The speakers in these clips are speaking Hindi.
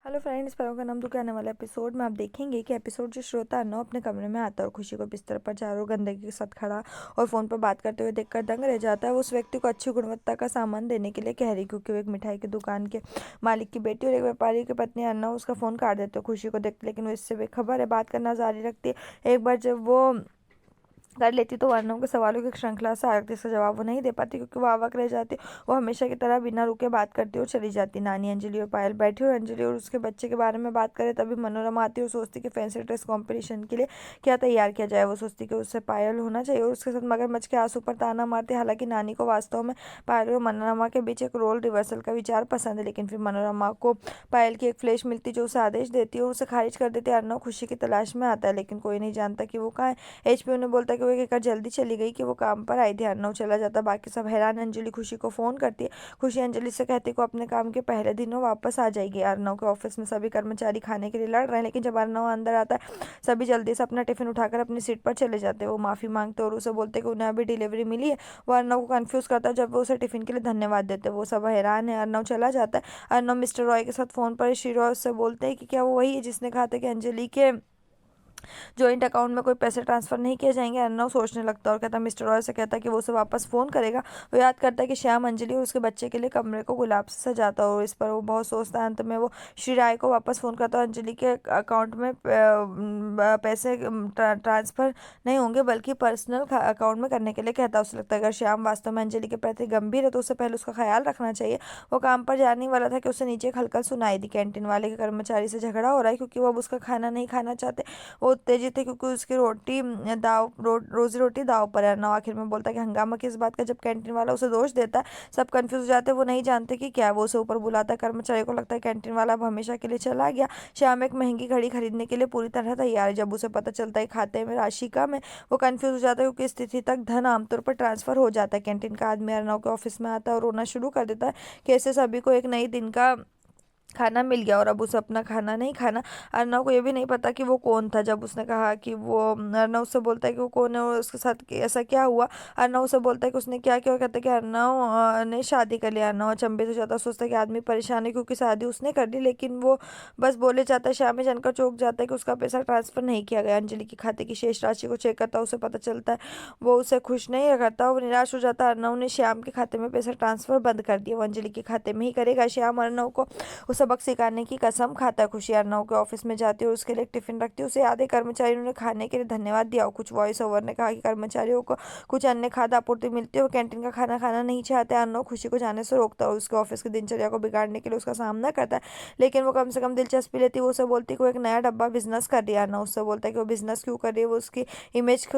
हेलो फ्रेंड्स, पैरों का नाम दुखी आने वाले एपिसोड में आप देखेंगे कि एपिसोड जो श्रोता अर्नव अपने कमरे में आता है और खुशी को बिस्तर पर चारों गंदगी के साथ खड़ा और फ़ोन पर बात करते हुए देखकर दंग रह जाता है। वो उस व्यक्ति को अच्छी गुणवत्ता का सामान देने के लिए कह रही, क्योंकि वो एक मिठाई की दुकान के मालिक की बेटी और एक व्यापारी की पत्नी अर्नव उसका फ़ोन काट देते हो खुशी को देखते, लेकिन वो इससे बेखबर है, बात करना जारी रखती है। एक बार जब वो कर लेती तो अर्नव के सवालों की एक श्रृंखला से आती, जिसका जवाब वो नहीं दे पाती क्योंकि वो अवाक रह जाती। वो हमेशा की तरह बिना रुके बात करती और चली जाती। नानी अंजलि और पायल बैठी और अंजलि और उसके बच्चे के बारे में बात करे, तभी मनोरमा आती और सोचती कि फैंसी ड्रेस कंपटीशन के लिए क्या तैयार किया जाए। वो सोचती कि उससे पायल होना चाहिए और उसके साथ मगरमच्छ के आंसू पर ताना मारती। हालांकि नानी को वास्तव में पायल और मनोरमा के बीच एक रोल रिवर्सल का विचार पसंद है, लेकिन फिर मनोरमा को पायल की एक फ्लैश मिलती जो उसे आदेश देती है और उसे खारिज कर देती है। अर्नव खुशी की तलाश में आता है, लेकिन कोई नहीं जानता कि वो कहाँ है। एचपी उन्हें बोलता है कि वो कहकर जल्दी चली गई कि वो काम पर आई थी। अर्नव चला जाता, बाकी सब हैरान। अंजलि खुशी को फोन करती है। खुशी अंजलि से कहती है कि वो अपने काम के पहले दिन वो वापस आ जाएगी। अर्नव के ऑफिस में सभी कर्मचारी खाने के लिए लड़ रहे हैं, लेकिन जब अर्नव अंदर आता है सभी जल्दी से अपना टिफिन उठाकर अपनी सीट पर चले जाते हैं। वो माफी मांगते और उसे बोलते कि उन्हें अभी डिलीवरी मिली है। वो अर्नव को कंफ्यूज करता है जब वो उसे टिफिन के लिए धन्यवाद देते हैं। वो सब हैरान है। अर्नव चला जाता है। अर्नव मिस्टर रॉय के साथ फोन पर श्री रॉय से बोलते हैं कि क्या वो वही है जिसने कहा था कि अंजलि के जॉइंट अकाउंट में कोई पैसे ट्रांसफर नहीं किए जाएंगे। अर्नव सोचने लगता है और कहता मिस्टर रॉय से कहता है कि वो उसे वापस फोन करेगा। वो याद करता है कि श्याम अंजलि और उसके बच्चे के लिए कमरे को गुलाब से सजाता है और इस पर वो बहुत सोचता है। अंत में वो श्री राय को वापस फोन करता है। अंजलि के अकाउंट में पैसे ट्रांसफर नहीं होंगे, बल्कि पर्सनल अकाउंट में करने के लिए कहता है। उसे लगता है अगर श्याम वास्तव में अंजलि के प्रति गंभीर है तो उससे पहले उसका ख्याल रखना चाहिए। वो काम पर जाने वाला था कि उसे नीचे एक हल्का सुनाई दी। कैंटीन वाले के कर्मचारी से झगड़ा हो रहा है क्योंकि वो अब उसका खाना नहीं खाना चाहते। वो उत्तेजित थे क्योंकि उसकी रोजी रोटी दाव पर है। अर्नव आखिर में बोलता है कि हंगामा किस बात का, जब कैंटीन वाला उसे दोष देता है। सब कंफ्यूज हो जाते हैं, वो नहीं जानते कि क्या। वो उसे ऊपर बुलाता है। कर्मचारी को लगता है कैंटीन वाला अब हमेशा के लिए चला गया। श्याम एक महंगी घड़ी खरीदने के लिए पूरी तरह तैयार है। जब उसे पता चलता है खाते में राशि कम है, वो कंफ्यूज हो जाता है क्योंकि इस तिथि तक धन आमतौर पर ट्रांसफर हो जाता है। कैंटीन का आदमी अर्नव के ऑफिस में आता है और रोना शुरू कर देता है कि ऐसे सभी को एक नई दिन का खाना मिल गया और अब उसे अपना खाना नहीं खाना। अर्नव को ये भी नहीं पता कि वो कौन था। जब उसने कहा कि वो अर्नव से बोलता है कि वो कौन है और उसके साथ ऐसा क्या हुआ। अर्नव से बोलता है कि उसने क्या किया और कहता है कि अर्नव ने शादी कर लिया। अर्नव अचंभित हो जाता है, सोचता है कि आदमी परेशान है क्योंकि शादी उसने कर ली, लेकिन वो बस बोले जाता है। शाम में जानकर चौंक जाता है कि उसका पैसा ट्रांसफर नहीं किया गया। अंजलि के खाते की शेष राशि को चेक करता है, उसे पता चलता है वो उसे खुश नहीं करता। वो निराश हो जाता है। अर्नव ने श्याम के खाते में पैसा ट्रांसफर बंद कर दिया। वो अंजलि के खाते में ही करेगा। श्याम अर्नव को वो सबक सिखाने की कसम खाता है। खुशी अर्नव के ऑफिस में जाती है और उसके लिए एक टिफिन रखती है। उसे आधे कर्मचारियों ने खाने के लिए धन्यवाद दिया और कुछ वॉइस ओवर ने कहा कि कर्मचारियों को कुछ अन्य खाद्य आपूर्ति मिलती है। वो कैंटीन का खाना खाना नहीं चाहते। अर्नव खुशी को जाने से रोकता है और उसके ऑफिस की दिनचर्या को बिगाड़ने के लिए उसका सामना करता है, लेकिन वो कम से कम दिलचस्पी लेती है। वो उसे बोलती है कि वो एक नया डब्बा बिजनेस कर रही है। अर्नव उससे बोलता है कि वो बिजनेस क्यों कर रही है, वो उसकी इमेज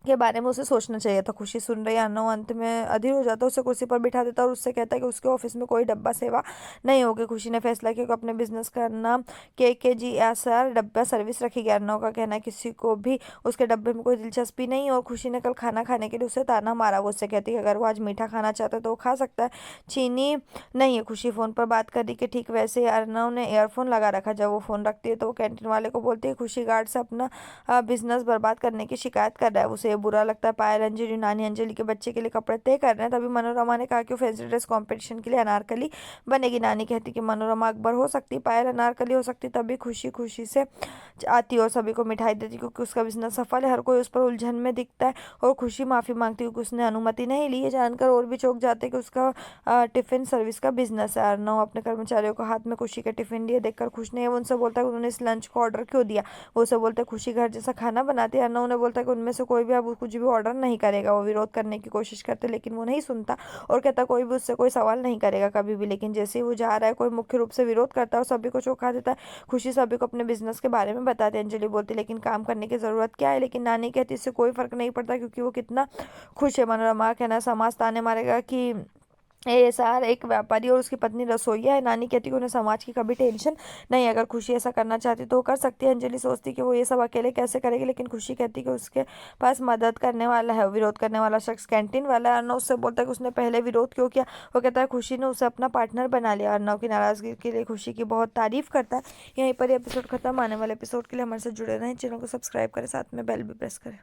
के बारे में उसे सोचना चाहिए था। खुशी सुन रही है। अर्नव अंत में अधीर हो जाता है, उसे कुर्सी पर बिठा देता है और उससे कहता है कि उसके ऑफिस में कोई डब्बा सेवा नहीं होगी। खुशी ने फैसला किया कि अपने बिजनेस का नाम KKGSR डब्बा सर्विस रखेगी। अर्नव का कहना है किसी को भी उसके डब्बे में कोई दिलचस्पी नहीं है और खुशी ने कल खाना खाने के लिए उसे ताना मारा। वो उससे कहती है कि अगर वो आज मीठा खाना चाहता है तो वो खा सकता है, चीनी नहीं है। खुशी फोन पर बात कर रही कि ठीक वैसे ही अर्नव ने ईयरफोन लगा रखा। जब वो फोन रखती है तो वो कैंटीन वाले को बोलती है खुशी गार्ड से अपना बिजनेस बर्बाद करने की शिकायत कर रहा है। उसे बुरा लगता है। पायल अंजलि नानी अंजलि के बच्चे के लिए कपड़े तय कर रहे हैं। तभी मनोरमा ने कहा कि वो फैंसी ड्रेस कंपटीशन के लिए अनारकली बनेगी। नानी कहती कि मनोरमा अकबर हो सकती, पायल अनारकली हो सकती। तभी खुशी खुशी से आती और सभी को मिठाई देती क्योंकि उसका बिजनेस सफल है। हर कोई उस पर उलझन में दिखता है और खुशी माफी मांगती क्योंकि उसने अनुमति नहीं ली है। जानकर और भी चौंक जाते कि उसका टिफिन सर्विस का बिजनेस है। अर्नव अपने कर्मचारियों को हाथ में खुशी के टिफिन लिए देखकर खुश नहीं है। वो उनसे बोलता है कि उन्होंने इस लंच को ऑर्डर क्यों दिया। वो उसे बोलते हैं खुशी घर जैसा खाना बनाती है। अर्नव ने बोलता है कि उनमें से कोई भी अब कुछ भी ऑर्डर नहीं करेगा। वो विरोध करने की कोशिश करते लेकिन वो नहीं सुनता और कहता कोई भी उससे कोई सवाल नहीं करेगा कभी भी। लेकिन जैसे ही वो जा रहा है कोई मुख्य रूप से विरोध करता है और सभी को चौंका देता है। खुशी सभी को अपने बिजनेस के बारे में बताती है। अंजलि बोलती लेकिन काम करने की जरूरत क्या है, लेकिन नानी कहती इससे कोई फर्क नहीं पड़ता क्योंकि वो कितना खुश है। मनोरमा का कहना है, समाज ताने मारेगा कि ASR एक व्यापारी और उसकी पत्नी रसोईया है। नानी कहती कि उन्हें समाज की कभी टेंशन नहीं, अगर खुशी ऐसा करना चाहती तो वो कर सकती है। अंजलि सोचती कि वो ये सब अकेले कैसे करेगी, लेकिन खुशी कहती कि उसके पास मदद करने वाला है। विरोध करने वाला शख्स कैंटीन वाला है। अर्नव उससे बोलता है कि उसने पहले विरोध क्यों किया। वो कहता है खुशी ने उसे अपना पार्टनर बना लिया। अर्नव की नाराजगी के लिए खुशी की बहुत तारीफ करता है। यहीं पर एपिसोड खत्म। आने वाले एपिसोड के लिए हमारे साथ जुड़े रहें, चैनल को सब्सक्राइब करें, साथ में बेल भी प्रेस करें।